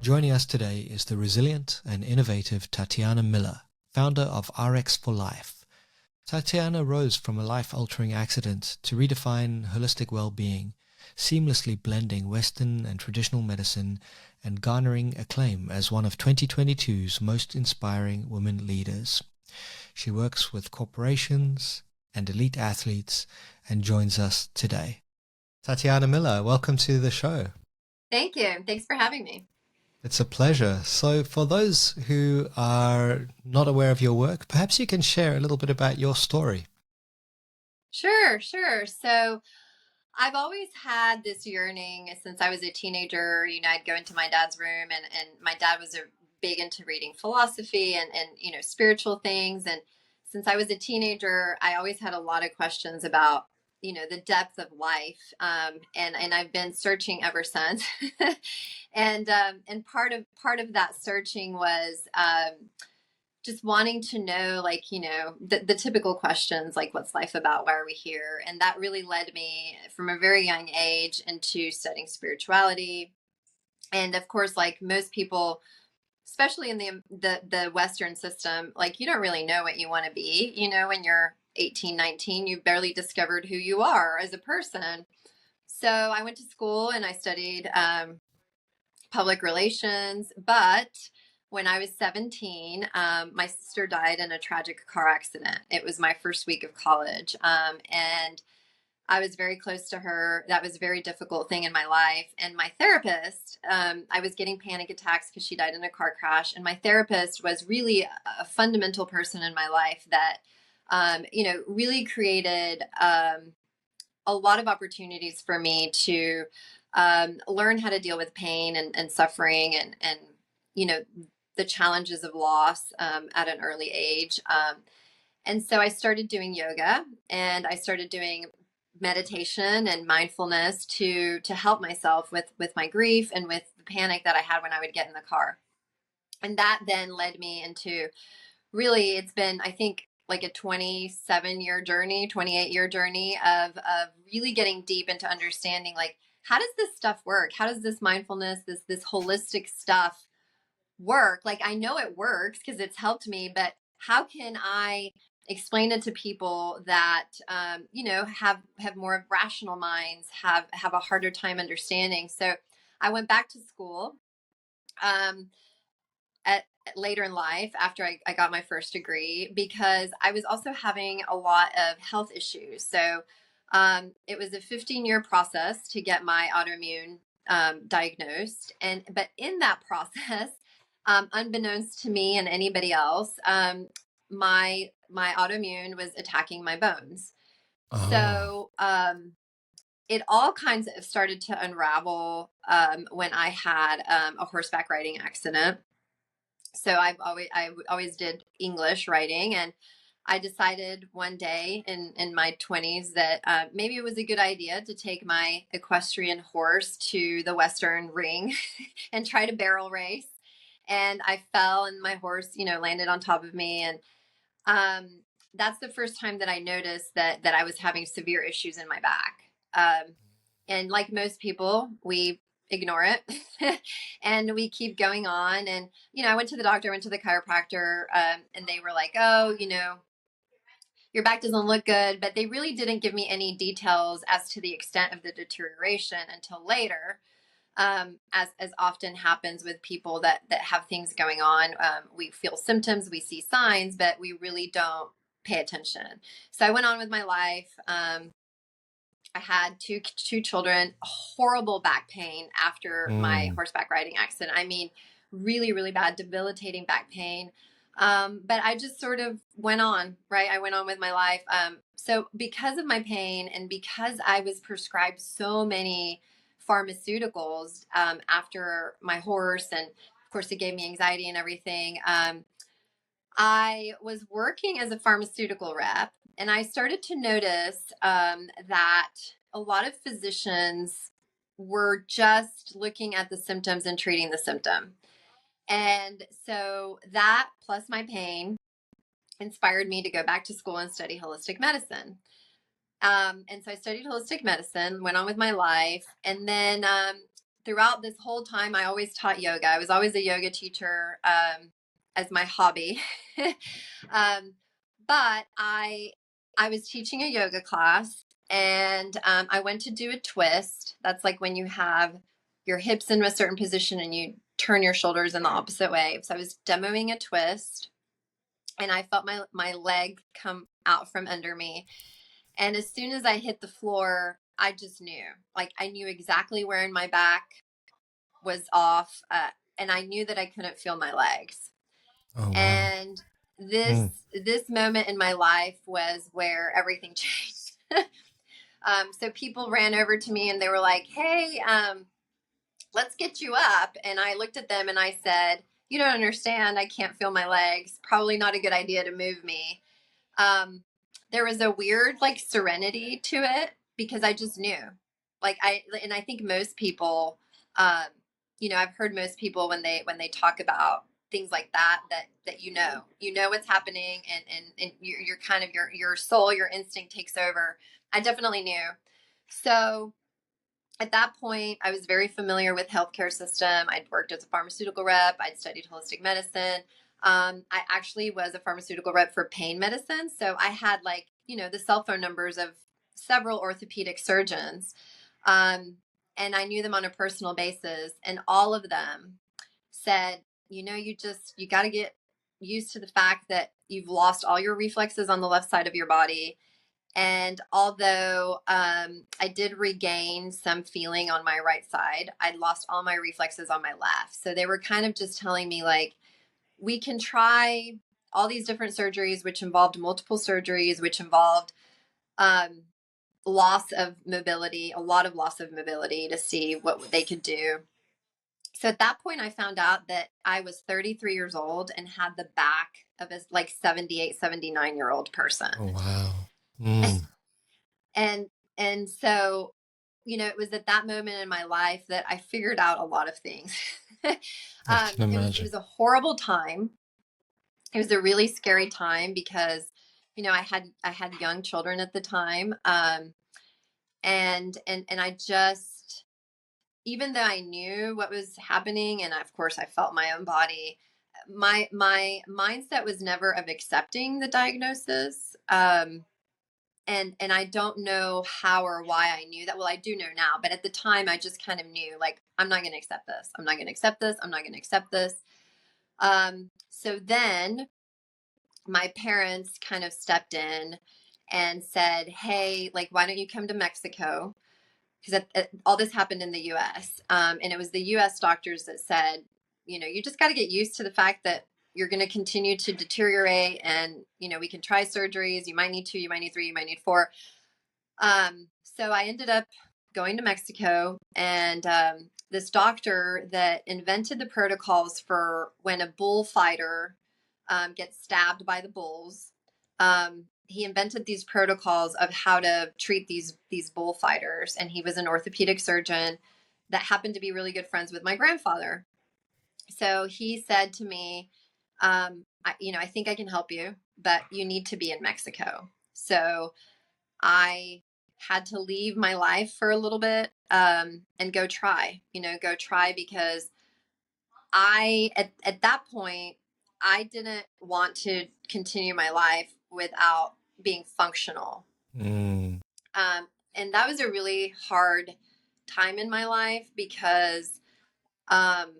Joining us today is the resilient and innovative Tatiana Miller, founder of RX for Life. Tatiana rose from a life-altering accident to redefine holistic well-being, seamlessly blending Western and traditional medicine and garnering acclaim as one of 2022's most inspiring women leaders. She works with corporations and elite athletes and joins us today. Tatiana Miller, welcome to the show. Thank you. Thanks for having me. It's a pleasure. So for those who are not aware of your work, perhaps you can share a little bit about your story. Sure. So I've always had this yearning since I was a teenager. I'd go into my dad's room and my dad was big into reading philosophy and spiritual things. And since I was a teenager, I always had a lot of questions about, the depth of life. And I've been searching ever since. and part of that searching was, just wanting to know, the typical questions, like what's life about? Why are we here? And that really led me from a very young age into studying spirituality. And of course, like most people, especially in the Western system, like you don't really know what you want to be. When you're 18, 19, you've barely discovered who you are as a person. So I went to school and I studied public relations, but when I was 17, my sister died in a tragic car accident. It was my first week of college. And I was very close to her. That was a very difficult thing in my life. And my therapist, I was getting panic attacks because she died in a car crash. And my therapist was really a fundamental person in my life that, really created a lot of opportunities for me to learn how to deal with pain and suffering and the challenges of loss at an early age. And so I started doing yoga and I started doing meditation and mindfulness to help myself with my grief and with the panic that I had when I would get in the car. And that then led me into, really, it's been, I think, like a 27-year journey, 28-year journey of really getting deep into understanding, like, how does this stuff work? How does this mindfulness, this holistic stuff work? Like, I know it works because it's helped me, but how can I explain it to people that have more rational minds, have a harder time understanding? So I went back to school um, at later in life after I got my first degree, because I was also having a lot of health issues. So it was a 15-year process to get my autoimmune diagnosed, but in that process, unbeknownst to me and anybody else, my autoimmune was attacking my bones. Oh, So it all kinds of started to unravel when I had a horseback riding accident. So I always did English writing, and I decided one day in my 20s that maybe it was a good idea to take my equestrian horse to the Western ring and try to barrel race. And I fell, and my horse, landed on top of me, and um, that's the first time that I noticed that I was having severe issues in my back. And like most people, we ignore it and we keep going on. And, I went to the doctor, went to the chiropractor, and they were like, oh, your back doesn't look good. But they really didn't give me any details as to the extent of the deterioration until later. As often happens with people that have things going on. We feel symptoms, we see signs, but we really don't pay attention. So I went on with my life. I had two children, horrible back pain after my mm. horseback riding accident. I mean, really, really bad, debilitating back pain. But I just sort of went on, right? I went on with my life. So because of my pain and because I was prescribed so many pharmaceuticals after my horse, and of course it gave me anxiety and everything, I was working as a pharmaceutical rep, and I started to notice that a lot of physicians were just looking at the symptoms and treating the symptom. And so that plus my pain inspired me to go back to school and study holistic medicine. And so I studied holistic medicine, went on with my life. And then throughout this whole time, I always taught yoga. I was always a yoga teacher as my hobby. um, but I was teaching a yoga class, and I went to do a twist. That's like when you have your hips in a certain position and you turn your shoulders in the opposite way. So I was demoing a twist, and I felt my leg come out from under me. And as soon as I hit the floor, I just knew. Like I knew exactly where in my back was off, and I knew that I couldn't feel my legs. Oh, wow. And this Mm. this moment in my life was where everything changed. So people ran over to me and they were like, "Hey, let's get you up." And I looked at them and I said, "You don't understand. I can't feel my legs. Probably not a good idea to move me." um, there was a weird like serenity to it because I just knew. And I think most people, um, I've heard most people when they talk about things like that you know what's happening, and you're kind of your soul, your instinct takes over. I definitely knew. So at that point, I was very familiar with healthcare system. I'd worked as a pharmaceutical rep. I'd studied holistic medicine. I actually was a pharmaceutical rep for pain medicine. So I had the cell phone numbers of several orthopedic surgeons. Um, and I knew them on a personal basis. And all of them said, you got to get used to the fact that you've lost all your reflexes on the left side of your body. And although I did regain some feeling on my right side, I lost all my reflexes on my left. So they were kind of just telling me, like, we can try all these different surgeries, which involved multiple surgeries, which involved um, loss of mobility, a lot of loss of mobility to see what they could do. So at that point, I found out that I was 33 years old and had the back of a 78, 79-year-old person. Oh, wow. Mm. and and so it was at that moment in my life that I figured out a lot of things. I can It imagine. was a horrible time. It was a really scary time because I had young children at the time, and I just, even though I knew what was happening, and of course I felt my own body, my mindset was never of accepting the diagnosis. And I don't know how or why I knew that. Well, I do know now, but at the time I just kind of knew, like, I'm not going to accept this. I'm not going to accept this. I'm not going to accept this. So then my parents kind of stepped in and said, "Hey, like, why don't you come to Mexico?" Because all this happened in the U.S. And it was the U.S. doctors that said, you just got to get used to the fact that you're going to continue to deteriorate, and we can try surgeries. You might need 2, you might need 3, you might need 4. So I ended up going to Mexico, and this doctor that invented the protocols for when a bullfighter gets stabbed by the bulls. He invented these protocols of how to treat these bullfighters, and he was an orthopedic surgeon that happened to be really good friends with my grandfather. So he said to me, I think I can help you, but you need to be in Mexico. So I had to leave my life for a little bit, and go try, because at that point, I didn't want to continue my life without being functional. Mm. And that was a really hard time in my life because um,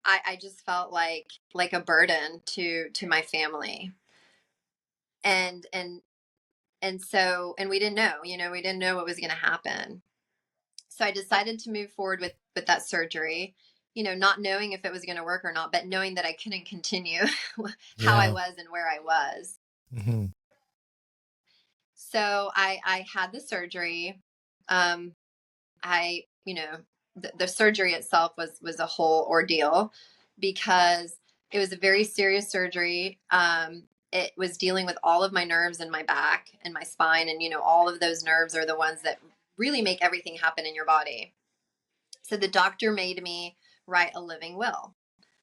I just felt like a burden to my family. And we didn't know, we didn't know what was going to happen. So I decided to move forward with that surgery, not knowing if it was going to work or not, but knowing that I couldn't continue how I Yeah. was and where I was. Hmm. So I had the surgery. Um, I, the surgery itself was a whole ordeal because it was a very serious surgery. It was dealing with all of my nerves in my back and my spine. And, all of those nerves are the ones that really make everything happen in your body. So the doctor made me write a living will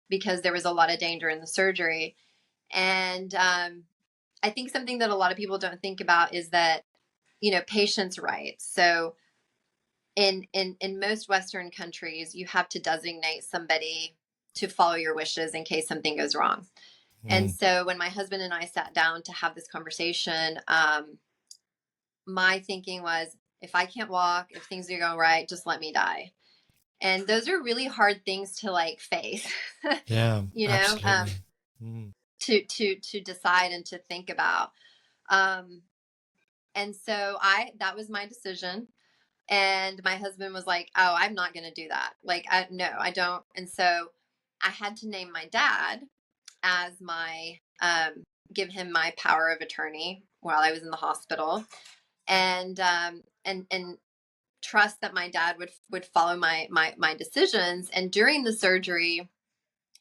because there was a lot of danger in the surgery. And I think something that a lot of people don't think about is that, patients' rights. So in most Western countries, you have to designate somebody to follow your wishes in case something goes wrong. And Mm. so when my husband and I sat down to have this conversation, my thinking was, if I can't walk, if things are going right, just let me die. And those are really hard things to like face, Yeah, you know, absolutely. Mm. to decide and to think about. Um, and so that was my decision. And my husband was like, "Oh, I'm not going to do that. Like, no, I don't." And so I had to name my dad as my, give him my power of attorney while I was in the hospital, and trust that my dad would follow my decisions. And during the surgery,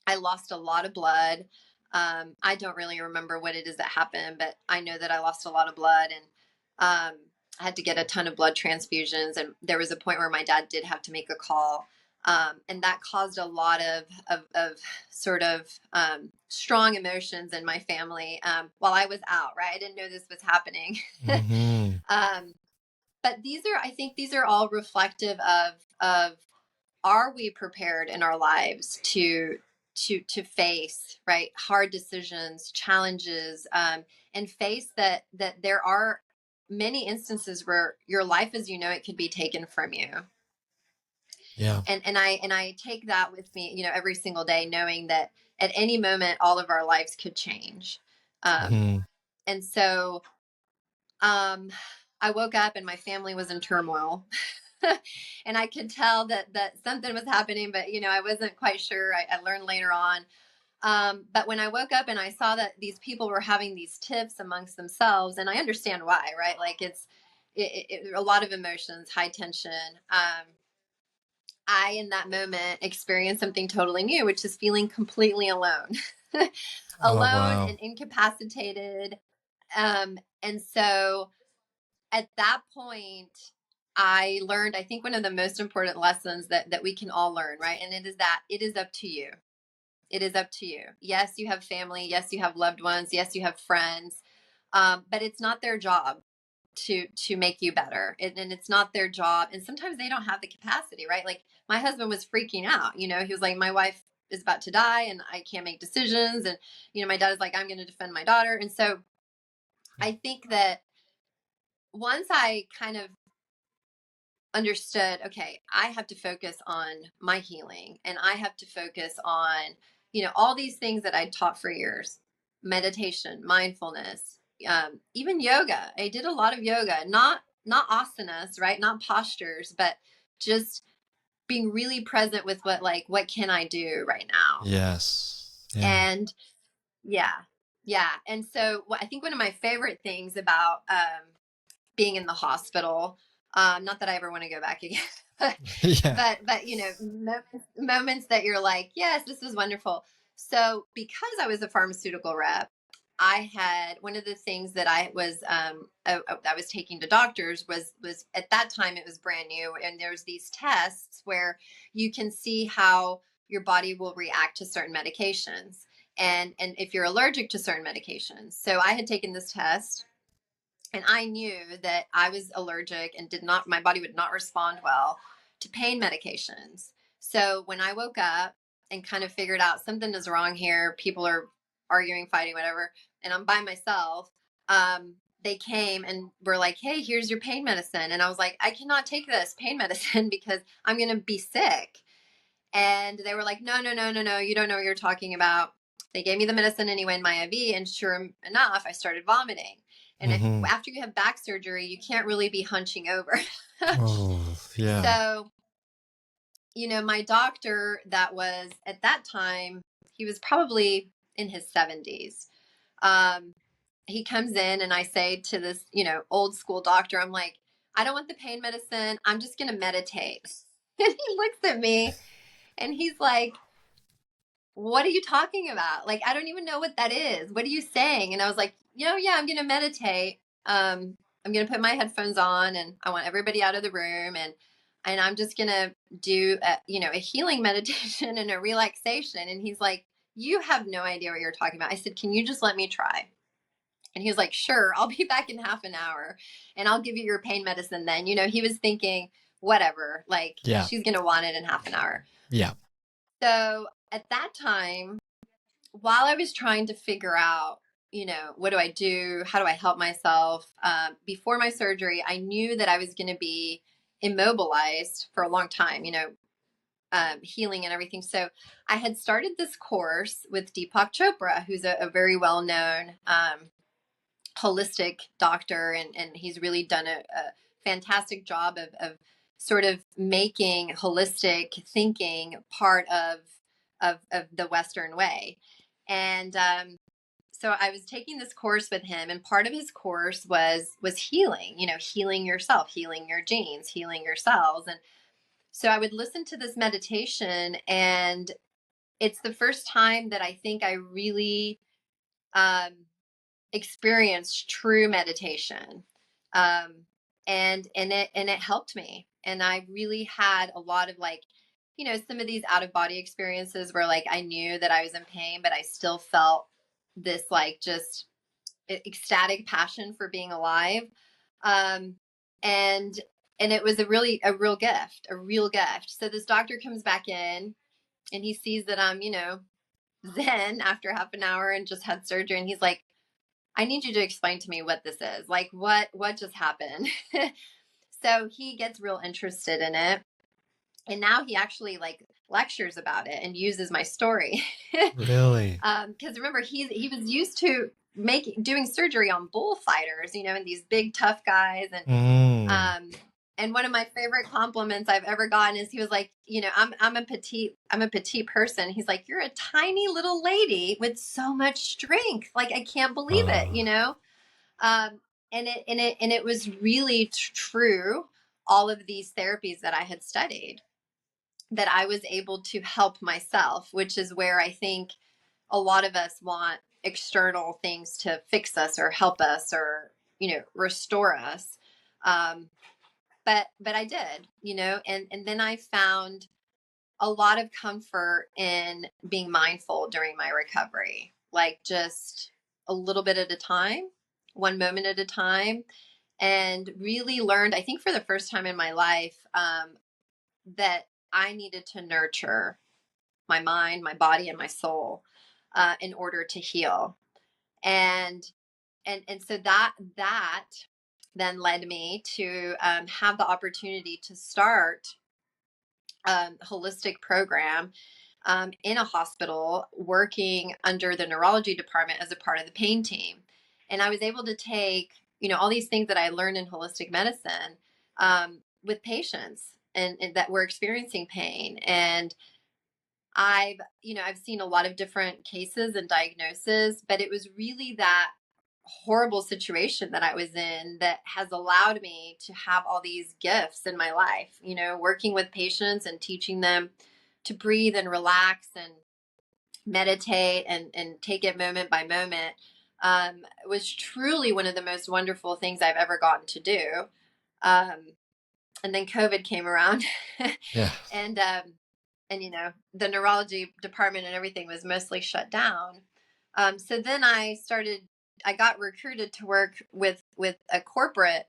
I lost a lot of blood. I don't really remember what it is that happened, but I know that I lost a lot of blood, and I had to get a ton of blood transfusions. And there was a point where my dad did have to make a call. And that caused a lot of sort of strong emotions in my family while I was out, right? I didn't know this was happening. Hmm. um, but I think these are all reflective of are we prepared in our lives to face right hard decisions, challenges, and face that there are many instances where your life as you know it could be taken from you. Yeah. And I take that with me, every single day, knowing that at any moment all of our lives could change. um, Hmm. and so um, I woke up and my family was in turmoil. And I could tell that something was happening, but I wasn't quite sure. I learned later on. But when I woke up and I saw that these people were having these tiffs amongst themselves, and I understand why, right? Like a lot of emotions, high tension. I, in that moment, experienced something totally new, which is feeling completely alone, Oh, alone wow. and incapacitated. And so at that point, I learned, I think, one of the most important lessons that we can all learn, right? And it is that it is up to you. It is up to you. Yes, you have family. Yes, you have loved ones. Yes, you have friends. But it's not their job to make you better, and it's not their job. And sometimes they don't have the capacity, right? Like my husband was freaking out. He was like, my wife is about to die, and I can't make decisions. And my dad is like, I'm going to defend my daughter. And so I think that once I kind of understood, okay, I have to focus on my healing, and I have to focus on, all these things that I'd taught for years: meditation, mindfulness, even yoga. I did a lot of yoga, not asanas, right? Not postures, but just being really present with what can I do right now? Yes. Yeah. And yeah, yeah. And so I think one of my favorite things about being in the hospital. Not that I ever want to go back again, but Yeah. moments that you're like, yes, this was wonderful. So because I was a pharmaceutical rep, I had one of the things that I was taking to doctors was at that time it was brand new, and there's these tests where you can see how your body will react to certain medications, and if you're allergic to certain medications. So I had taken this test, and I knew that I was allergic and my body would not respond well to pain medications. So when I woke up and kind of figured out something is wrong here, people are arguing, fighting, whatever, and I'm by myself, they came and were like, hey, here's your pain medicine. And I was like, I cannot take this pain medicine because I'm going to be sick. And they were like, no, no, no, no, no, you don't know what you're talking about. They gave me the medicine anyway in my IV, and sure enough, I started vomiting. And Hmm. after you have back surgery, you can't really be hunching over. Oh, yeah. So, my doctor, that was at that time, he was probably in his 70s. Um, he comes in, and I say to this, old school doctor, I'm like, I don't want the pain medicine. I'm just going to meditate. And he looks at me and he's like, what are you talking about? Like, I don't even know what that is. What are you saying? And I was like, yeah, I'm going to meditate. I'm going to put my headphones on, and I want everybody out of the room. And I'm just going to do a healing meditation and a relaxation. And he's like, you have no idea what you're talking about. I said, can you just let me try? And he was like, sure, I'll be back in half an hour and I'll give you your pain medicine then. He was thinking, whatever, like Yeah. she's going to want it in half an hour. Yeah. So at that time, while I was trying to figure out, what do I do? How do I help myself? Before my surgery, I knew that I was going to be immobilized for a long time, healing and everything. So I had started this course with Deepak Chopra, who's a very well known holistic doctor, and he's really done a fantastic job of sort of making holistic thinking part of the Western way. And so I was taking this course with him, and part of his course was healing, healing yourself, healing your genes, healing your cells. And so I would listen to this meditation, and it's the first time that I think I really um, experienced true meditation. Um, and it helped me. And I really had a lot of, like, some of these out of body experiences where, like, I knew that I was in pain, but I still felt this, like, just ecstatic passion for being alive. Um, and it was a real gift, a real gift. So this doctor comes back in, and he sees that I'm, zen after half an hour and just had surgery. And he's like, I need you to explain to me what this is. Like, what just happened? So he gets real interested in it. And now he actually, like, lectures about it and uses my story. Really? Because remember, he was used to doing surgery on bullfighters, and these big tough guys. And one of my favorite compliments I've ever gotten is, he was like, I'm a petite person. He's like, you're a tiny little lady with so much strength. Like, I can't believe it. And it was really true. All of these therapies that I had studied, that I was able to help myself, which is where I think a lot of us want external things to fix us or help us or, restore us. But I did, and then I found a lot of comfort in being mindful during my recovery, like just a little bit at a time, one moment at a time, and really learned, I think for the first time in my life, that I needed to nurture my mind, my body, and my soul in order to heal. And so that then led me to have the opportunity to start holistic program in a hospital, working under the neurology department as a part of the pain team. And I was able to take, all these things that I learned in holistic medicine with patients and that were experiencing pain. And I've seen a lot of different cases and diagnoses, but it was really that horrible situation that I was in that has allowed me to have all these gifts in my life, working with patients and teaching them to breathe and relax and meditate and take it moment by moment, was truly one of the most wonderful things I've ever gotten to do. And then COVID came around. Yeah. And the neurology department and everything was mostly shut down. So then I got recruited to work with a corporate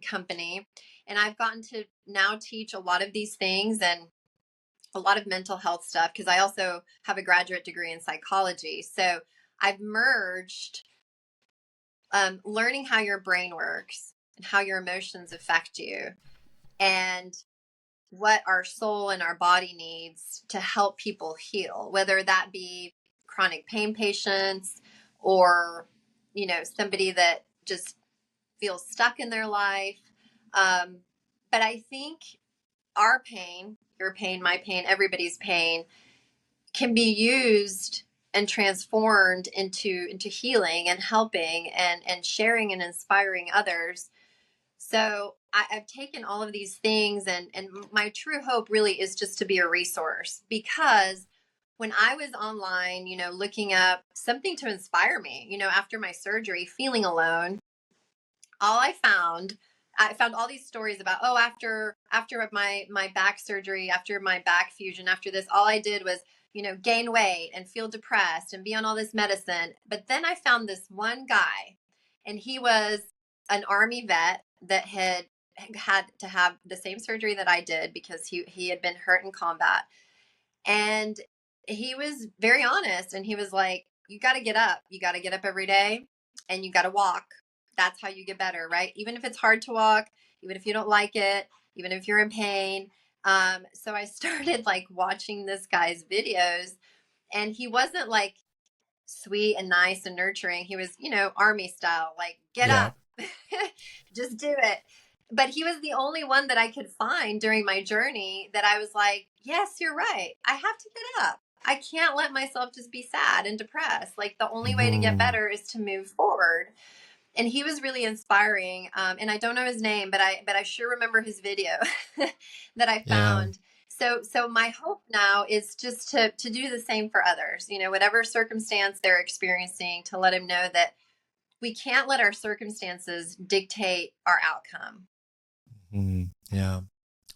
company, and I've gotten to now teach a lot of these things and a lot of mental health stuff, because I also have a graduate degree in psychology. So I've merged learning how your brain works and how your emotions affect you, and what our soul and our body needs to help people heal, whether that be chronic pain patients or, somebody that just feels stuck in their life. But I think our pain, your pain, my pain, everybody's pain can be used and transformed into healing and helping and sharing and inspiring others. So I've taken all of these things, and my true hope really is just to be a resource, because when I was online, looking up something to inspire me, after my surgery, feeling alone, all I found all these stories about, oh, after my back surgery, after my back fusion, after this, all I did was, gain weight and feel depressed and be on all this medicine. But then I found this one guy, and he was an Army vet that had had to have the same surgery that I did because he had been hurt in combat. And he was very honest, and he was like, you got to get up. You got to get up every day and you got to walk. That's how you get better, right? Even if it's hard to walk, even if you don't like it, even if you're in pain. So I started like watching this guy's videos, and he wasn't like sweet and nice and nurturing. He was, army style, like, get Yeah. up, just do it. But he was the only one that I could find during my journey that I was like, yes, you're right. I have to get up. I can't let myself just be sad and depressed. Like, the only way to get Mm. better is to move forward. And he was really inspiring. And I don't know his name, but I sure remember his video that I Yeah. found. So my hope now is just to do the same for others. Whatever circumstance they're experiencing, to let them know that we can't let our circumstances dictate our outcome. Mm. Yeah.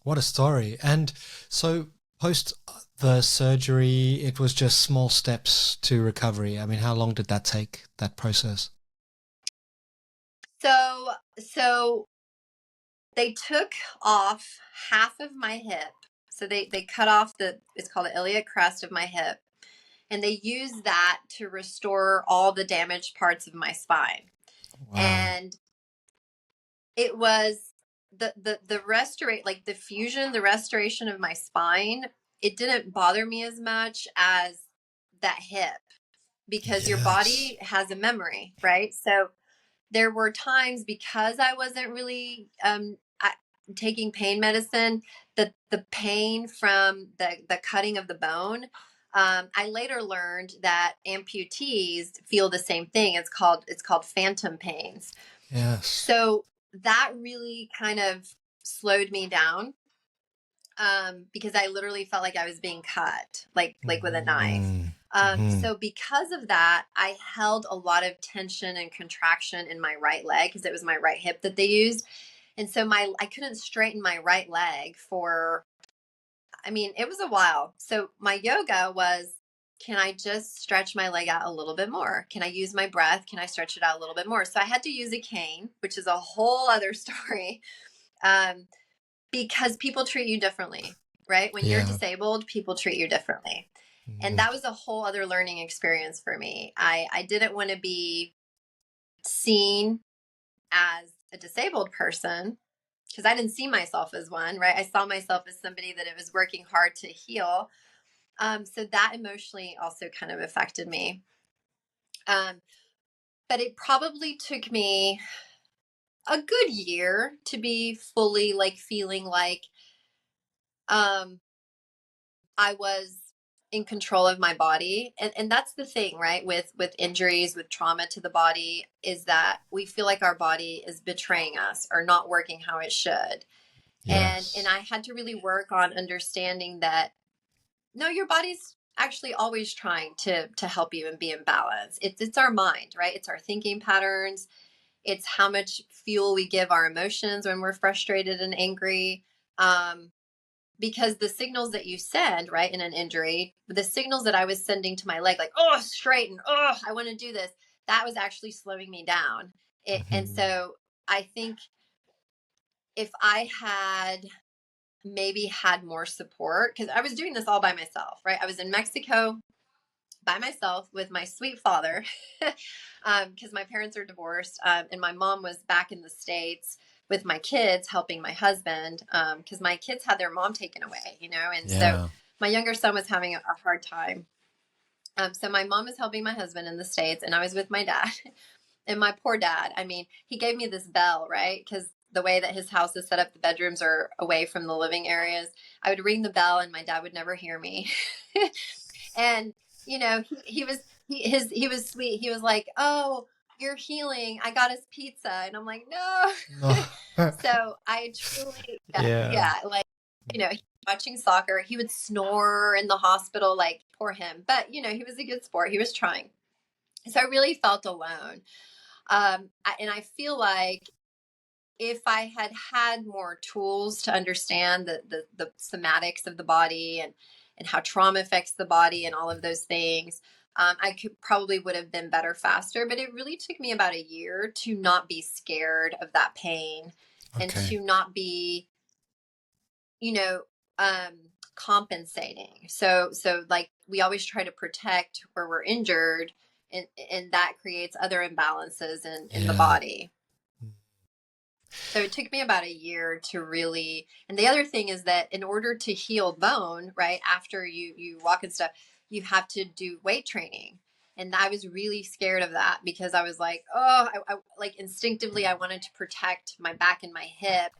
What a story. And so post the surgery, it was just small steps to recovery. I mean, how long did that take, that process? So they took off half of my hip. So they cut off it's called the iliac crest of my hip, and they used that to restore all the damaged parts of my spine. Wow. And it was the restorate, like the fusion, the restoration of my spine. It didn't bother me as much as that hip, because your Yes. body has a memory, right? So there were times, because I wasn't really taking pain medicine, the pain from the cutting of the bone. I later learned that amputees feel the same thing. It's called phantom pains. Yes. So that really kind of slowed me down, because I literally felt like I was being cut, like with a knife. Mm. Hmm. So because of that, I held a lot of tension and contraction in my right leg, because it was my right hip that they used. And so I couldn't straighten my right leg for, I mean, it was a while. So my yoga was, can I just stretch my leg out a little bit more? Can I use my breath? Can I stretch it out a little bit more? So I had to use a cane, which is a whole other story. Um, because people treat you differently, right? When you're Yeah. disabled, people treat you differently. And Mm. that was a whole other learning experience for me. I didn't want to be seen as a disabled person, because I didn't see myself as one, right? I saw myself as somebody that it was working hard to heal. So that emotionally also kind of affected me. Um, but it probably took me a good year to be fully like feeling like um, I was in control of my body. And that's the thing, right? With injuries, with trauma to the body, is that we feel like our body is betraying us or not working how it should. And Yes. I had to really work on understanding that no, your body's actually always trying to help you and be in balance. It's our mind, right? It's our thinking patterns. It's how much fuel we give our emotions when we're frustrated and angry. Um, because the signals that you send, right, in an injury, the signals that I was sending to my leg, like, oh, straighten, oh, I want to do this, that was actually slowing me down. And Mhm. so I think if I had maybe had more support, because I was doing this all by myself, right? I was in Mexico by myself with my sweet father, because my parents are divorced, and my mom was back in the States with my kids helping my husband, because my kids had their mom taken away, and so Yeah. my younger son was having a hard time. So my mom was helping my husband in the States, and I was with my dad. And my poor dad, I mean, he gave me this bell, right? Because the way that his house is set up, the bedrooms are away from the living areas. I would ring the bell and my dad would never hear me. And he was sweet. He was like, "Oh, you're healing. I got us pizza." And I'm like, "No." No. So I truly, Yeah. yeah, like, watching soccer, he would snore in the hospital, like, poor him. But he was a good sport. He was trying. So I really felt alone. And I feel like if I had had more tools to understand the somatics of the body, and how trauma affects the body and all of those things, I could probably would have been better faster. But it really took me about a year to not be scared of that pain and Okay. to not be, you know, um, compensating. So like we always try to protect where we're injured, and that creates other imbalances in the Yeah. body. So it took me about a year to really, and the other thing is that in order to heal bone, right, after you walk and stuff, you have to do weight training. And I was really scared of that because I was like, oh, I like instinctively I wanted to protect my back and my hip.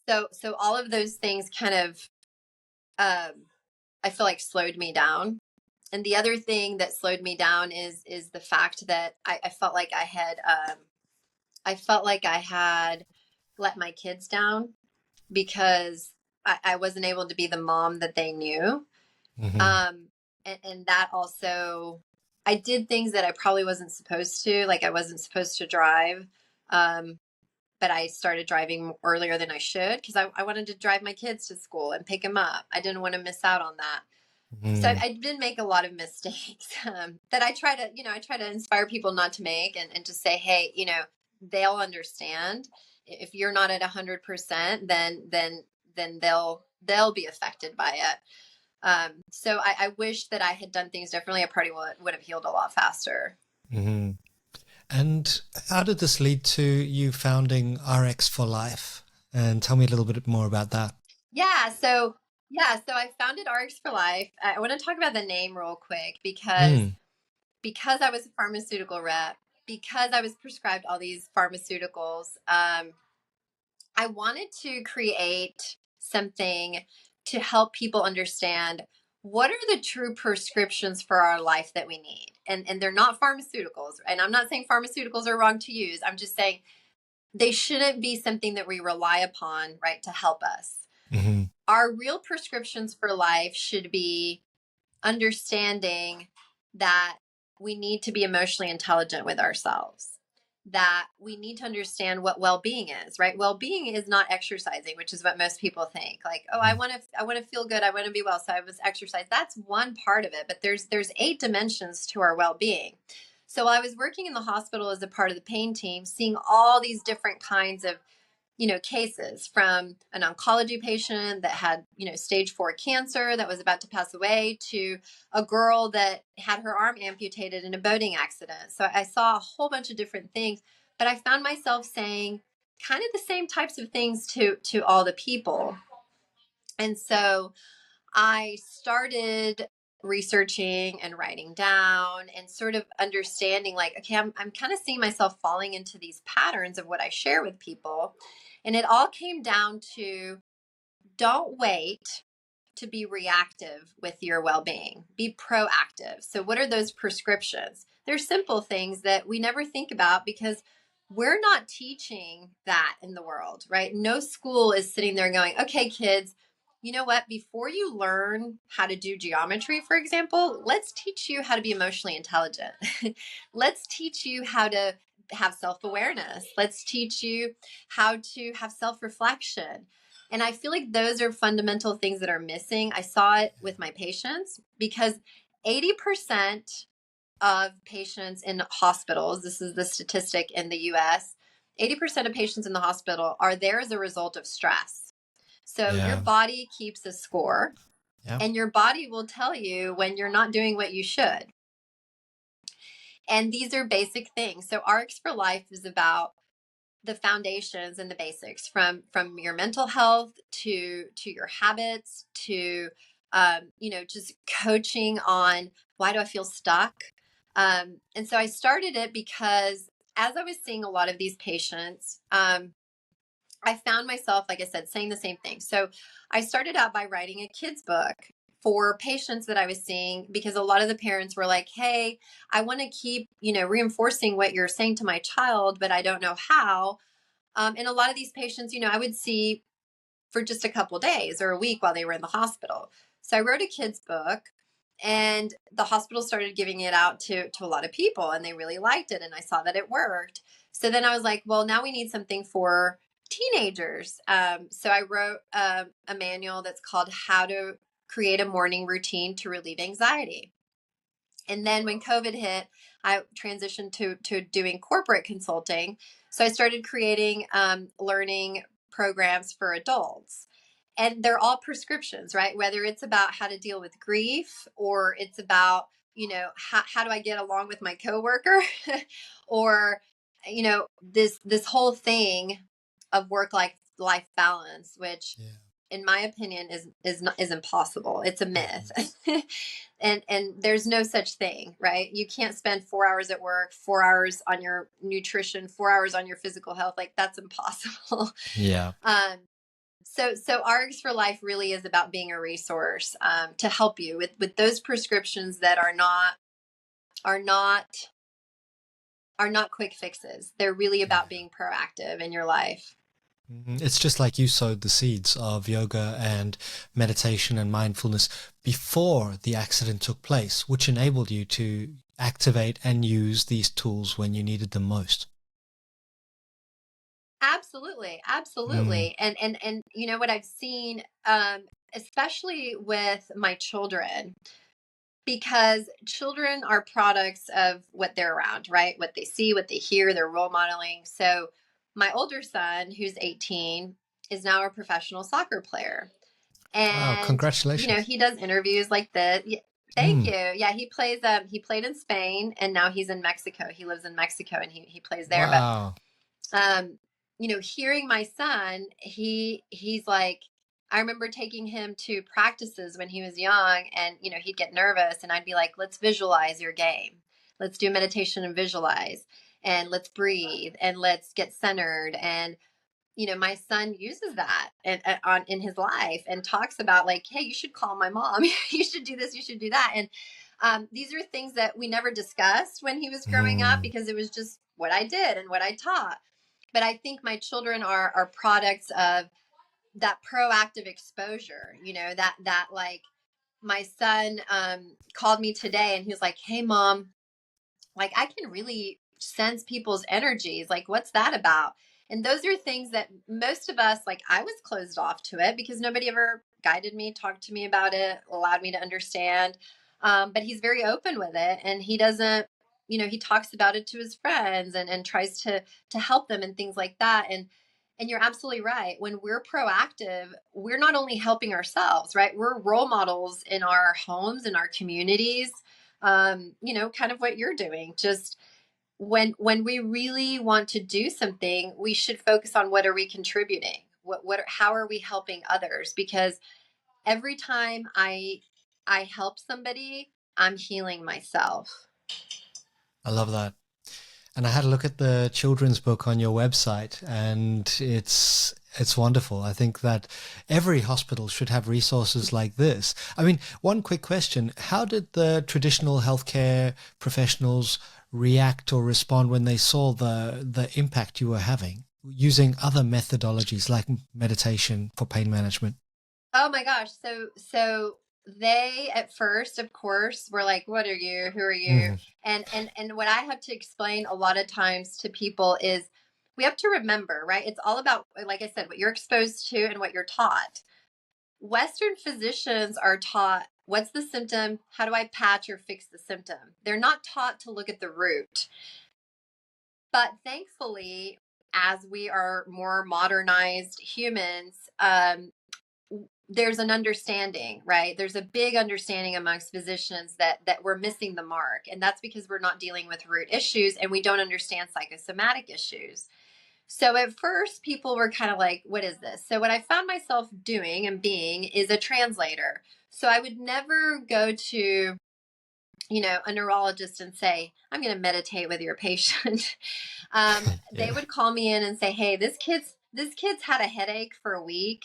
So all of those things kind of I feel like slowed me down. And the other thing that slowed me down is the fact that I felt like I felt like I had let my kids down because I wasn't able to be the mom that they knew. Hmm. And that also, I did things that I probably wasn't supposed to. Like I wasn't supposed to drive, um, but I started driving earlier than I should because I wanted to drive my kids to school and pick them up. I didn't want to miss out on that. So Mm. I did make a lot of mistakes that I try to, I try to inspire people not to make, and to say, hey, they'll understand. If you're not at 100%, then they'll be affected by it. So I wish that I had done things differently. I probably would have healed a lot faster. Hmm. And how did this lead to you founding RX for Life? And tell me a little bit more about that. Yeah, so I founded RX for Life. I want to talk about the name real quick Mm. because I was a pharmaceutical rep, because I was prescribed all these pharmaceuticals. I wanted to create something to help people understand what are the true prescriptions for our life that we need. And they're not pharmaceuticals. And I'm not saying pharmaceuticals are wrong to use. I'm just saying they shouldn't be something that we rely upon, right, to help us. Hmm. Our real prescriptions for life should be understanding that we need to be emotionally intelligent with ourselves, that we need to understand what well-being is, right? Well-being is not exercising, which is what most people think. Like, oh, I want to feel good, I want to be well, so I was exercise. That's one part of it, but there's 8 dimensions to our well-being. So while I was working in the hospital as a part of the pain team, seeing all these different kinds of cases, from an oncology patient that had, stage 4 cancer that was about to pass away, to a girl that had her arm amputated in a boating accident. So I saw a whole bunch of different things, but I found myself saying kind of the same types of things to all the people. And so I started researching and writing down and sort of understanding, like, okay, I'm kind of seeing myself falling into these patterns of what I share with people. And it all came down to, don't wait to be reactive with your well-being, be proactive. So what are those prescriptions? They're simple things that we never think about because we're not teaching that in the world, right? No school is sitting there going, okay, kids, you know what, before you learn how to do geometry, for example, let's teach you how to be emotionally intelligent. Let's teach you how to have self-awareness. Let's teach you how to have self-reflection. And I feel like those are fundamental things that are missing. I saw it with my patients because 80% of patients in hospitals, this is the statistic in the US, 80% of patients in the hospital are there as a result of stress. So your Yeah. body keeps a score, Yeah. and your body will tell you when you're not doing what you should. And these are basic things. So RX for Life is about the foundations and the basics, from your mental health to your habits to just coaching on why do I feel stuck. And so I started it because as I was seeing a lot of these patients, I found myself, like I said, saying the same thing. So I started out by writing a kid's book for patients that I was seeing, because a lot of the parents were like, hey, I want to keep, reinforcing what you're saying to my child, but I don't know how. And a lot of these patients, I would see for just a couple days or a week while they were in the hospital. So I wrote a kid's book, and the hospital started giving it out to a lot of people, and they really liked it. And I saw that it worked. So then I was like, well, now we need something for teenagers. So I wrote a manual that's called How to Create a Morning Routine to Relieve Anxiety. And then when COVID hit, I transitioned to doing corporate consulting. So I started creating learning programs for adults. And they're all prescriptions, right? Whether it's about how to deal with grief, or it's about, how do I get along with my coworker, or, this whole thing of life balance, which Yeah. in my opinion is impossible. It's a myth. Mhm. And there's no such thing, right? You can't spend 4 hours at work, 4 hours on your nutrition, 4 hours on your physical health. Like, that's impossible. Yeah. um so RX for Life really is about being a resource, to help you with those prescriptions that are not are not quick fixes. They're really about Yeah. being proactive in your life. It's just like you sowed the seeds of yoga and meditation and mindfulness before the accident took place, which enabled you to activate and use these tools when you needed them most. Absolutely, Mm. absolutely. And you know what I've seen, especially with my children, because children are products of what they're around, right? What they see, what they hear, they're role modeling. So my older son, who's 18, is now a professional soccer player. Wow, And congratulations. he does interviews like this. Thank Mm. you. Yeah, he played in Spain, and now he's in Mexico. He lives in Mexico, and he plays there. But Wow. um hearing my son, he's like, I remember taking him to practices when he was young, and he'd get nervous, and I'd be like, let's visualize your game, let's do meditation and visualize, and let's breathe, and let's get centered. And my son uses that on in his life, and talks about, like, hey, you should call my mom. You should do this, you should do that. And these are things that we never discussed when he was growing up, Mm. because it was just what I did and what I taught. But I think my children are products of that proactive exposure. That like, my son called me today, and he was like, hey mom, like, I can really sense people's energies. Like, what's that about? And those are things that most of us, like, I was closed off to it because nobody ever guided me, talked to me about it, allowed me to understand. But he's very open with it, and he doesn't, he talks about it to his friends, and tries to help them and things like that. And you're absolutely right. When we're proactive, we're not only helping ourselves, right? We're role models in our homes, in our communities. Kind of what you're doing. Just when we really want to do something, we should focus on, what are we contributing? How are we helping others? Because every time I help somebody, I'm healing myself. I love that. And I had a look at the children's book on your website, and it's wonderful. I think that every hospital should have resources like this. I mean, one quick question: how did the traditional healthcare professionals react or respond when they saw the impact you were having using other methodologies like meditation for pain management? Oh my gosh. So they at first, of course, were like, what are you? Who are you? Mm. And what I have to explain a lot of times to people is, we have to remember, right? It's all about, like I said, what you're exposed to and what you're taught. Western physicians are taught, what's the symptom? How do I patch or fix the symptom? They're not taught to look at the root. But thankfully, as we are more modernized humans, there's an understanding, right? There's a big understanding amongst physicians that we're missing the mark, and that's because we're not dealing with root issues, and we don't understand psychosomatic issues. So at first, people were kind of like, what is this? So what I found myself doing and being is a translator. So I would never go to, a neurologist and say, I'm going to meditate with your patient. They Yeah. would call me in and say, hey, this kid's had a headache for a week,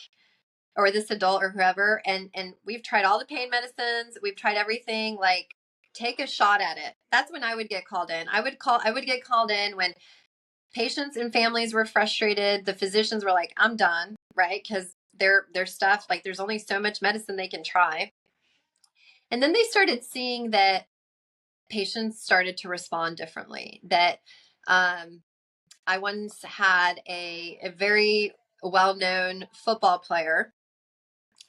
or this adult or whoever, and we've tried all the pain medicines, we've tried everything, like, take a shot at it. That's when I would get called in. I would get called in when patients and families were frustrated. The physicians were like, I'm done, right? Because their stuff, like, there's only so much medicine they can try. And then they started seeing that patients started to respond differently. That I once had a very well-known football player,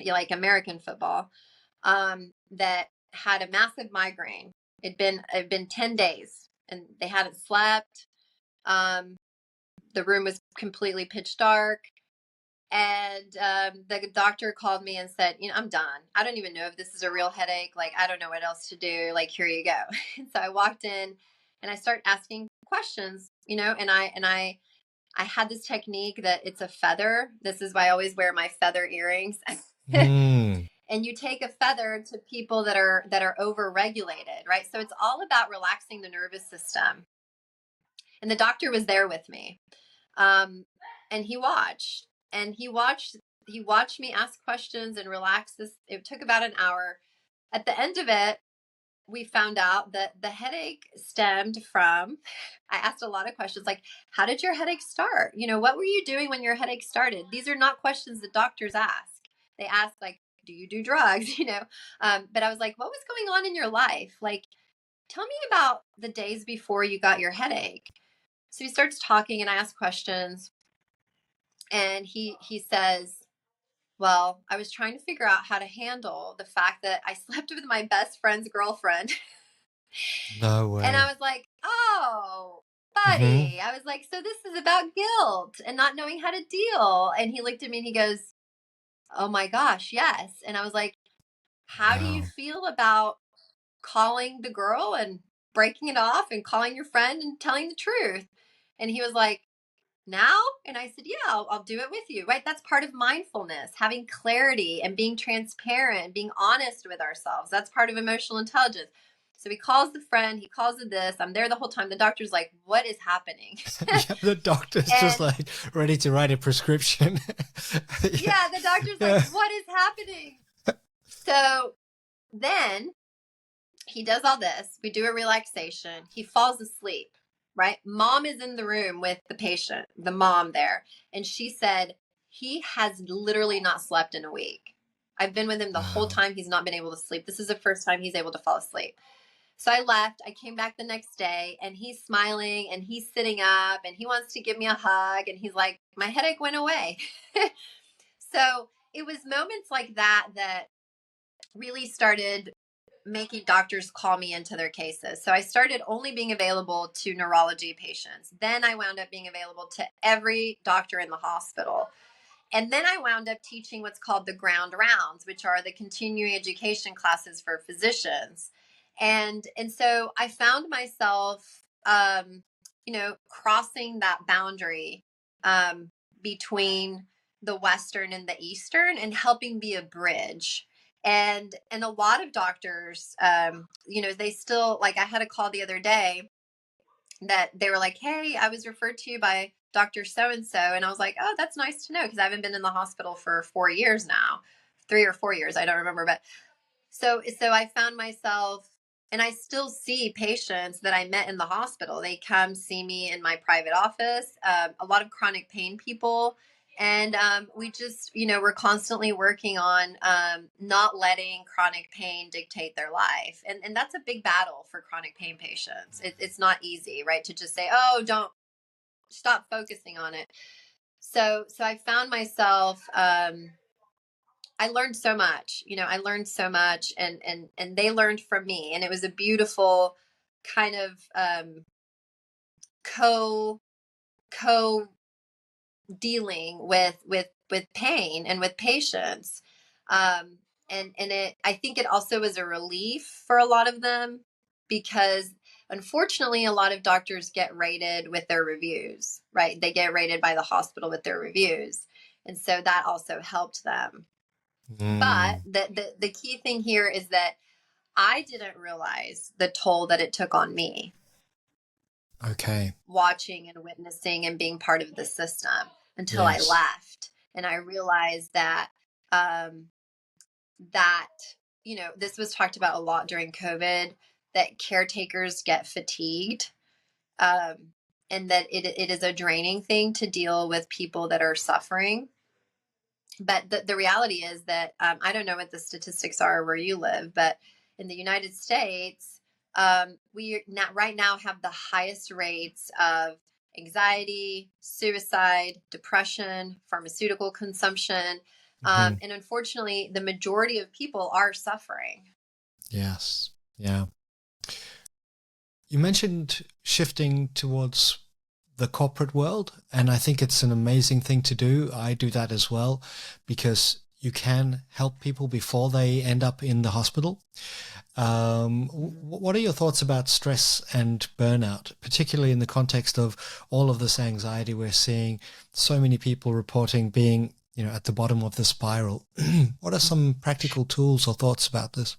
like American football, that had a massive migraine. It'd been 10 days, and they hadn't slept. Um, The room was completely pitch dark. And the doctor called me and said, I'm done. I don't even know if this is a real headache. Like, I don't know what else to do. Like, here you go. And so I walked in and I started asking questions, and I had this technique that it's a feather. This is why I always wear my feather earrings. Mm. And you take a feather to people that are over regulated, right? So it's all about relaxing the nervous system. And the doctor was there with me. And he watched me ask questions and relax this. It took about an hour. At the end of it, we found out that the headache stemmed from, I asked a lot of questions like, how did your headache start? What were you doing when your headache started? These are not questions that doctors ask. They ask, like, do you do drugs? But I was like, what was going on in your life? Like, tell me about the days before you got your headache. So he starts talking and I ask questions. And he says, well, I was trying to figure out how to handle the fact that I slept with my best friend's girlfriend. No And I way. was like, oh, Mm-hmm. buddy. I was like, so this is about guilt and not knowing how to deal. And he looked at me and he goes, oh my gosh, yes. And I was like, how do you Wow. feel about calling the girl and breaking it off and calling your friend and telling the truth? And he was like, now? And I said, yeah, I'll do it with you, right? That's part of mindfulness, having clarity and being transparent, being honest with ourselves. That's part of emotional intelligence. So he calls the friend, he calls the this. I'm there the whole time. The doctor's like, what is happening? Yeah, the doctor's just And like ready to write a prescription. Yeah. yeah, the doctor's like, Yeah. what is happening? So then he does all this. We do a relaxation. He falls asleep, right? Mom is in the room with the patient, the mom there. And she said, he has literally not slept in a week. I've been with him the whole Wow. time. He's not been able to sleep. This is the first time he's able to fall asleep. So I left. I came back the next day and he's smiling and he's sitting up and he wants to give me a hug. And he's like, my headache went away. So it was moments like that really started making doctors call me into their cases. So I started only being available to neurology patients. Then I wound up being available to every doctor in the hospital. And then I wound up teaching what's called the ground rounds, which are the continuing education classes for physicians. And so I found myself crossing that boundary between the Western and the Eastern and helping be a bridge. And a lot of doctors, they still, like, I had a call the other day that they were like, hey, I was referred to you by Dr. So and so. And I was like, oh, that's nice to know, because I haven't been in the hospital for 4 years now, 3 or 4 years, I don't remember. But so I found myself, and I still see patients that I met in the hospital. They come see me in my private office, a lot of chronic pain people. And we just, we're constantly working on not letting chronic pain dictate their life. And that's a big battle for chronic pain patients. It's not easy, right? To just say, oh, don't stop focusing on it. So I found myself, I learned so much. I learned so much, and they learned from me, and it was a beautiful kind of co co dealing with pain and with patients. And I think it also was a relief for a lot of them, because unfortunately a lot of doctors get rated with their reviews, right? They get rated by the hospital with their reviews, and so that also helped them. But Mm. the key thing here is that I didn't realize the toll that it took on me, Okay. watching and witnessing and being part of the system, until I Yes. left. And I realized um, that, this was talked about a lot during COVID, that caretakers get fatigued, um, and that it is a draining thing to deal with people that are suffering. But the reality is that I don't know what the statistics are where you live, but in the United States, we right now have the highest rates of anxiety, suicide, depression, pharmaceutical consumption. Hmm. And unfortunately, the majority of people are suffering. Yes. Yeah. You mentioned shifting towards the corporate world, and I think it's an amazing thing to do. I do that as well because you can help people before they end up in the hospital. What are your thoughts about stress and burnout, particularly in the context of all of this anxiety we're seeing, so many people reporting being, at the bottom of the spiral? What are some practical tools or thoughts about this?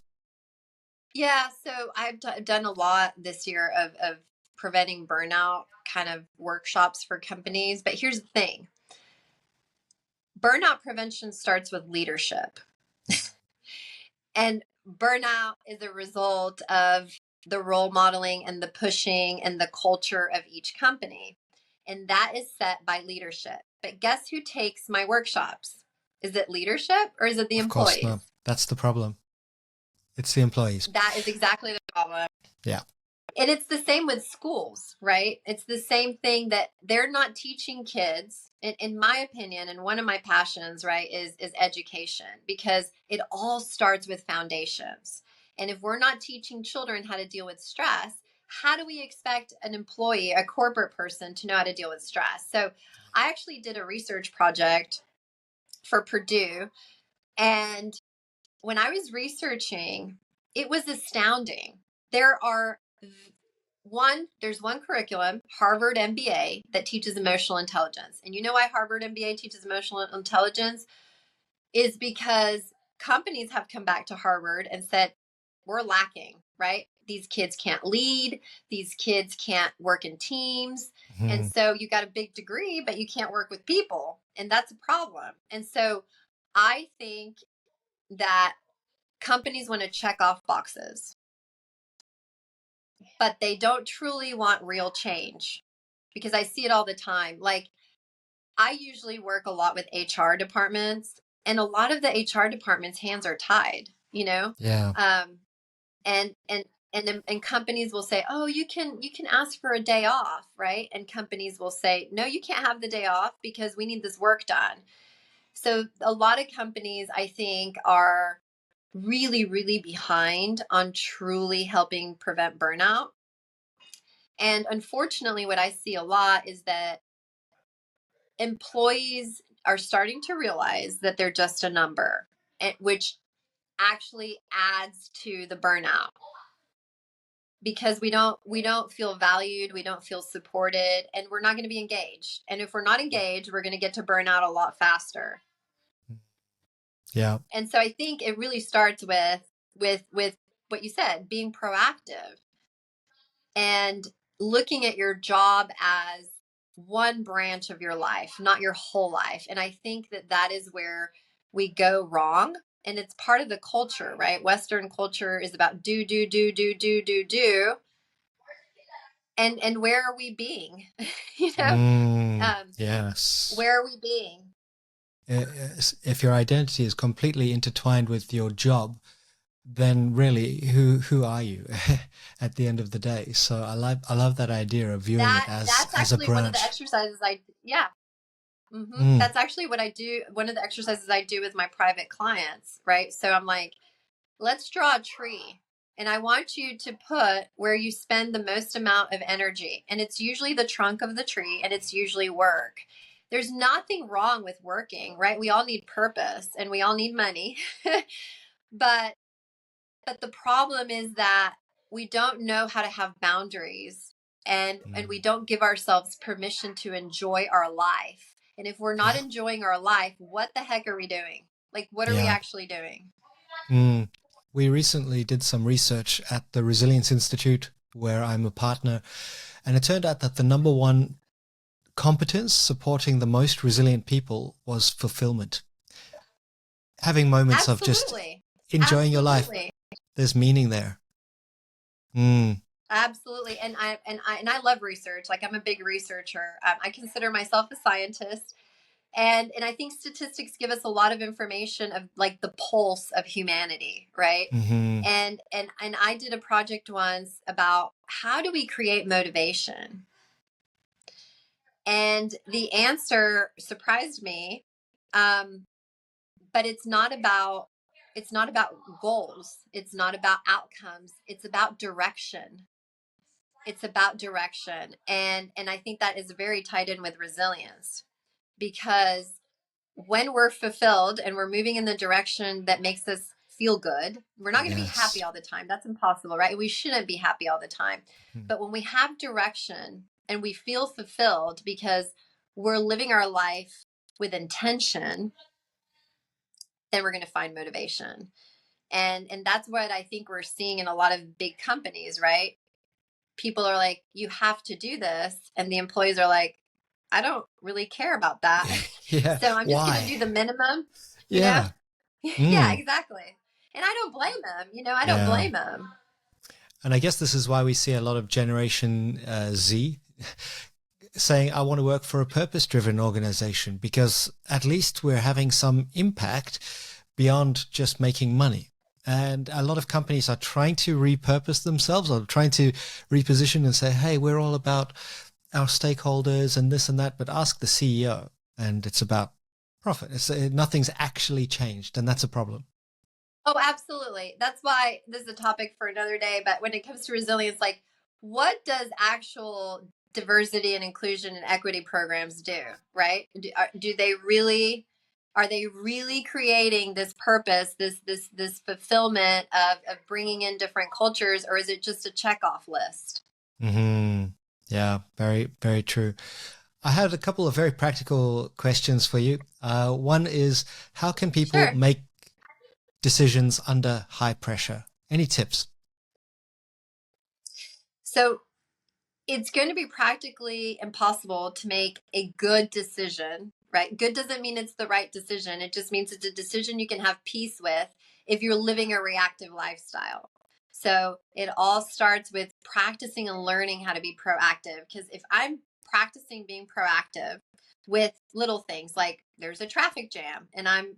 Yeah, so I've done a lot this year of preventing burnout kind of workshops for companies. But here's the thing: burnout prevention starts with leadership. And burnout is a result of the role modeling and the pushing and the culture of each company. And that is set by leadership. But guess who takes my workshops? Is it leadership or is it the Of course employees? not. That's the problem. It's the employees. That is exactly the problem. Yeah. And it's the same with schools, right? It's the same thing that they're not teaching kids. In my opinion, and one of my passions, right, is education, because it all starts with foundations. And if we're not teaching children how to deal with stress, how do we expect an employee, a corporate person, to know how to deal with stress? So I actually did a research project for Purdue, and when I was researching, it was astounding. There are there's one curriculum, Harvard MBA, that teaches emotional intelligence. And you know why Harvard MBA teaches emotional intelligence? Is because companies have come back to Harvard and said, we're lacking, right? These kids can't lead, these kids can't work in teams. And Mhm. so you got a big degree, but you can't work with people. And that's a problem. And so I think that companies want to check off boxes, but they don't truly want real change, because I see it all the time. Like, I usually work a lot with HR departments, and a lot of the HR departments' hands are tied, you know? Yeah. Um, and companies will say, "Oh, you can ask for a day off," right? And companies will say, "No, you can't have the day off because we need this work done." So a lot of companies, I think, are really, really behind on truly helping prevent burnout. And unfortunately, what I see a lot is that employees are starting to realize that they're just a number, which actually adds to the burnout, because we don't feel valued, we don't feel supported, and we're not going to be engaged. And if we're not engaged, we're going to get to burnout a lot faster. Yeah. And so I think it really starts with what you said, being proactive and looking at your job as one branch of your life, not your whole life. And I think that that is where we go wrong. And it's part of the culture, right? Western culture is about do, do, do, do, do, do, do. And where are we being? you know, um, Yes. where are we being? If your identity is completely intertwined with your job, then really, who are you at the end of the day? So I love that idea of viewing it That's as a actually one of the branch. exercises yeah. Mm. That's actually what I do. One of the exercises I do with my private clients, right? So I'm like, let's draw a tree. And I want you to put where you spend the most amount of energy. And it's usually the trunk of the tree, and it's usually work. There's nothing wrong with working, right? We all need purpose and we all need money. but but the problem is that we don't know how to have boundaries, and we don't give ourselves permission to enjoy our life. And if we're not Yeah. enjoying our life, what the heck are we doing? Like, what are we Yeah. actually doing? Mm. We recently did some research at the Resilience Institute, where I'm a partner, and it turned out that the number one competence supporting the most resilient people was fulfillment. Having moments of just Absolutely. enjoying your life. Absolutely. There's meaning there. Mm. Absolutely. And I love research. Like, I'm a big researcher. I consider myself a scientist. And I think statistics give us a lot of information of, like, the pulse of humanity, right? Hmm. And I did a project once about how do we create motivation? And the answer surprised me. Um, but it's not about goals. It's not about outcomes. It's about direction. It's about direction. And I think that is very tied in with resilience, because when we're fulfilled and we're moving in the direction that makes us feel good, we're not going to be happy Yes. all the time. That's impossible, right? We shouldn't be happy all the time. Hmm. But when we have direction and we feel fulfilled because we're living our life with intention, then we're going to find motivation. And that's what I think we're seeing in a lot of big companies, right? People are like, you have to do this, and the employees are like, I don't really care about that. Yeah. So I'm just going to Why? do the minimum, you know? Yeah. Yeah, Mm. exactly. And I don't blame them, I don't Yeah. blame them. And I guess this is why we see a lot of Generation Z saying, I want to work for a purpose-driven organization, because at least we're having some impact beyond just making money. And a lot of companies are trying to repurpose themselves, or trying to reposition and say, hey, we're all about our stakeholders and this and that, but ask the CEO and it's about profit. Nothing's actually changed, and that's a problem. Oh, absolutely. That's why this is a topic for another day. But when it comes to resilience, like, what does actual diversity and inclusion and equity programs do, right? Do they really, are they really creating this purpose, this fulfillment of bringing in different cultures, or is it just a checkoff list? Mm-hmm. Yeah, very, very true. I had a couple of very practical questions for you. One is, how can people Sure. make decisions under high pressure? Any tips? So it's going to be practically impossible to make a good decision, right? Good doesn't mean it's the right decision. It just means it's a decision you can have peace with if you're living a reactive lifestyle. So it all starts with practicing and learning how to be proactive. Because if I'm practicing being proactive with little things, like there's a traffic jam and I'm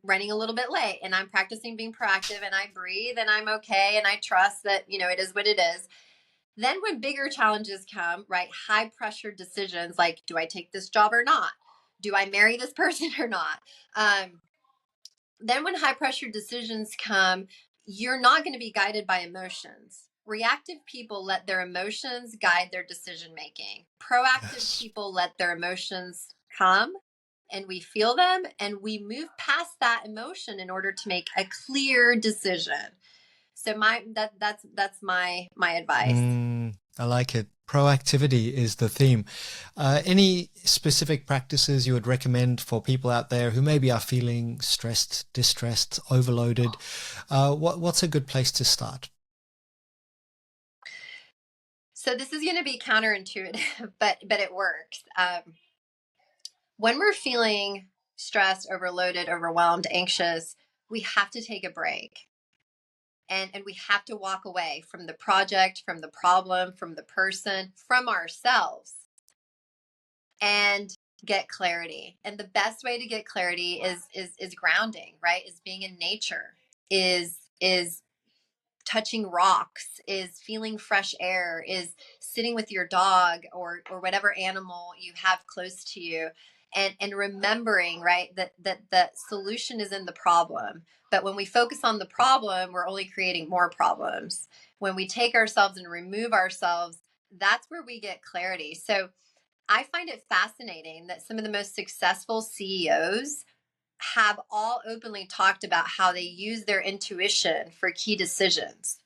running a little bit late, and I'm practicing being proactive, and I breathe and I'm okay and I trust that, it is what it is. Then when bigger challenges come, right, high pressure decisions like, do I take this job or not? Do I marry this person or not? Um, then when high pressure decisions come, you're not going to be guided by emotions. Reactive people let their emotions guide their decision making. Proactive Yes. people let their emotions come, and we feel them and we move past that emotion in order to make a clear decision. So that's my advice. I like it. Proactivity is the theme. Any specific practices you would recommend for people out there who maybe are feeling stressed, distressed, overloaded? What's a good place to start? So this is going to be counterintuitive, but it works. When we're feeling stressed, overloaded, overwhelmed, anxious, we have to take a break, and we have to walk away from the project, from the problem, from the person, from ourselves, and get clarity. And the best way to get clarity is grounding, right? Is being in nature, is touching rocks, is feeling fresh air, is sitting with your dog or whatever animal you have close to you, and remembering, right, that the solution is in the problem. But when we focus on the problem, we're only creating more problems. When we take ourselves and remove ourselves, that's where we get clarity. So I find it fascinating that some of the most successful CEOs have all openly talked about how they use their intuition for key decisions.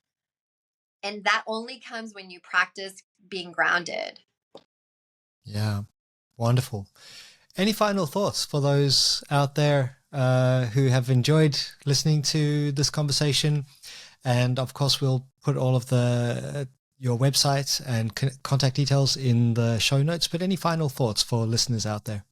And that only comes when you practice being grounded. Yeah, wonderful. Any final thoughts for those out there who have enjoyed listening to this conversation? And of course, we'll put all of the your website and contact details in the show notes. But any final thoughts for listeners out there?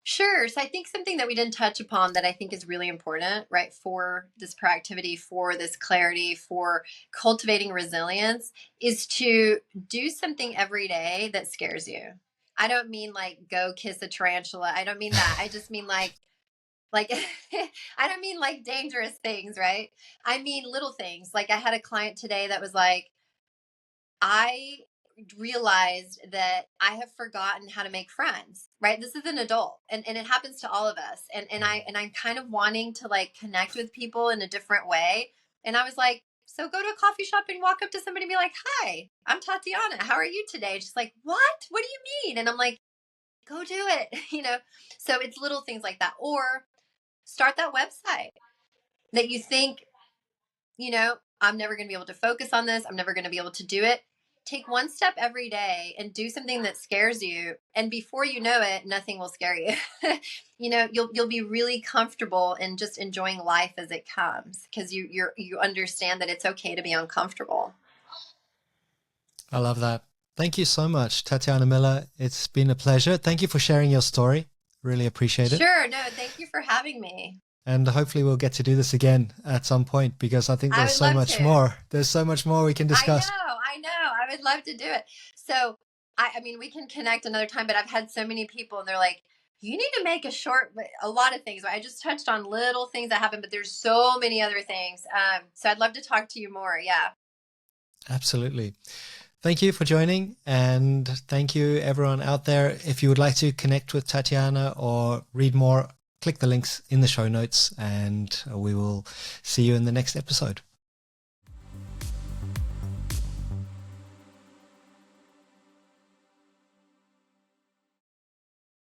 Sure. So I think something that we didn't touch upon that I think is really important, right, for this proactivity, for this clarity, for cultivating resilience, is to do something every day that scares you. I don't mean like go kiss a tarantula. I don't mean that. I just mean like I don't mean like dangerous things, right? I mean little things. Like I had a client today that was like, I realized that I have forgotten how to make friends, right? This is an adult, and it happens to all of us. And I'm kind of wanting to like connect with people in a different way. And I was like, So go to a coffee shop and walk up to somebody and be like, hi, I'm Tatiana. How are you today? She's like, what? What do you mean? And I'm like, go do it. So it's little things like that. Or start that website that you think, I'm never going to be able to focus on this. I'm never going to be able to do it. Take one step every day and do something that scares you. And before you know it, nothing will scare you. You'll be really comfortable and just enjoying life as it comes, because you understand that it's okay to be uncomfortable. I love that. Thank you so much, Tatiana Miller. It's been a pleasure. Thank you for sharing your story. Really appreciate it. Sure. No, thank you for having me. And hopefully we'll get to do this again at some point, because I think there's so much more. There's so much more we can discuss. I know. I would love to do it. So, I mean, we can connect another time, but I've had so many people and they're like, you need to make a lot of things. I just touched on little things that happen, but there's so many other things. So I'd love to talk to you more. Yeah. Absolutely. Thank you for joining, and thank you everyone out there. If you would like to connect with Tatiana or read more, click the links in the show notes, and we will see you in the next episode.